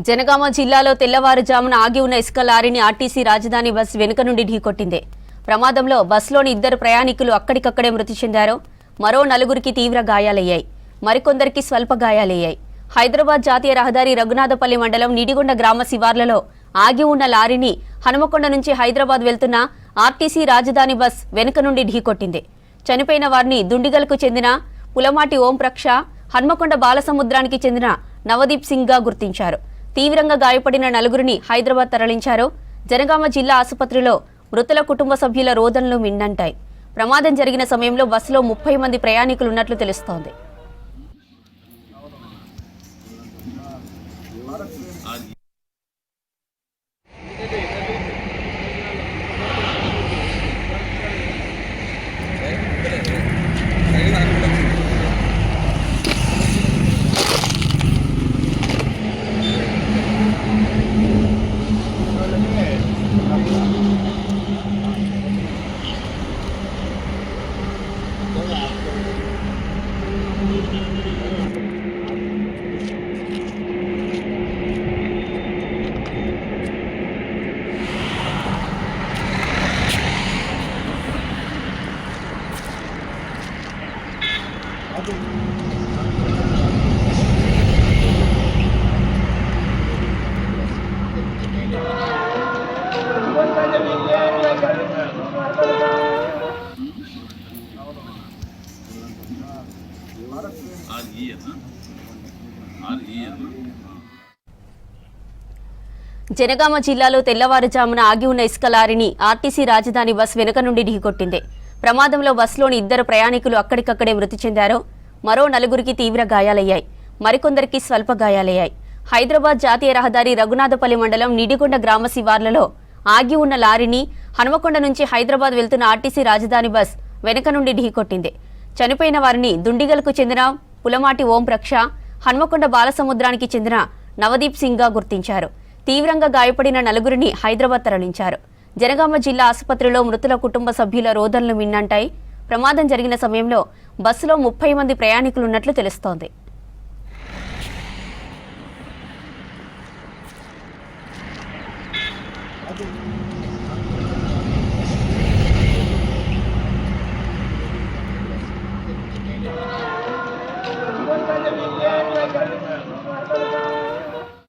జనగామ జిల్లాలో తెల్లవారుజామున ఆగి ఉన్న ఇసుక లారీని ఆర్టీసీ రాజధాని బస్ వెనుక నుండి ఢీకొట్టింది. ప్రమాదంలో బస్సులోని 2 ప్రయాణికులు అక్కడికక్కడే మృతి చెందారు. మరో 4గురికి తీవ్ర గాయాలయ్యాయి. మరికొందరికి స్వల్ప గాయాలయ్యాయి. హైదరాబాద్ జాతీయ రహదారి రఘునాథపల్లి మండలం నిడిగొండ గ్రామ శివార్లలో ఆగి ఉన్న లారీని హనుమకొండ నుంచి హైదరాబాద్ వెళ్తున్న ఆర్టీసీ రాజధాని బస్ వెనుక నుండి ఢీకొట్టింది. చనిపోయిన వారిని దుండిగల్కు చెందిన పులమాటి ఓంప్రక్ష, హన్మకొండ బాలసముద్రానికి చెందిన నవదీప్ సింగ్ గా గుర్తించారు. తీవ్రంగా గాయపడిన 4గురిని హైదరాబాద్ తరలించారు. జనగామ జిల్లా ఆసుపత్రిలో మృతుల కుటుంబ సభ్యుల రోదనలు మిన్నంటాయి. ప్రమాదం జరిగిన సమయంలో బస్సులో 30 మంది ప్రయాణికులు ఉన్నట్లు తెలుస్తోంది. జనగామ జిల్లాలో తెల్లవారుజామున ఆగి ఉన్న ఇసుక లారీని ఆర్టీసీ రాజధాని బస్ వెనుక నుండి ఢీకొట్టింది. ప్రమాదంలో బస్సులోని 2 ప్రయాణికులు అక్కడికక్కడే మృతి చెందారు. మరో 4గురికి తీవ్ర గాయాలయ్యాయి. మరికొందరికి స్వల్ప గాయాలయ్యాయి. హైదరాబాద్ జాతీయ రహదారి రఘునాథపల్లి మండలం నిడిగొండ గ్రామ శివార్లలో ఆగి ఉన్న లారీని హనుమకొండ నుంచి హైదరాబాద్ వెళ్తున్న ఆర్టీసీ రాజధాని బస్ వెనుక నుండి ఢీకొట్టింది. చనిపోయిన వారిని దుండిగల్కు చెందిన పులమాటి ఓంప్రక్ష, హన్మకొండ బాలసముద్రానికి చెందిన నవదీప్ సింగ్ గా గుర్తించారు. తీవ్రంగా గాయపడిన 4గురిని హైదరాబాద్ తరలించారు. జనగామ జిల్లా ఆసుపత్రిలో మృతుల కుటుంబ సభ్యుల రోదనలు మిన్నంటాయి. ప్రమాదం జరిగిన సమయంలో బస్సులో 30 మంది ప్రయాణికులున్నట్లు తెలుస్తోంది.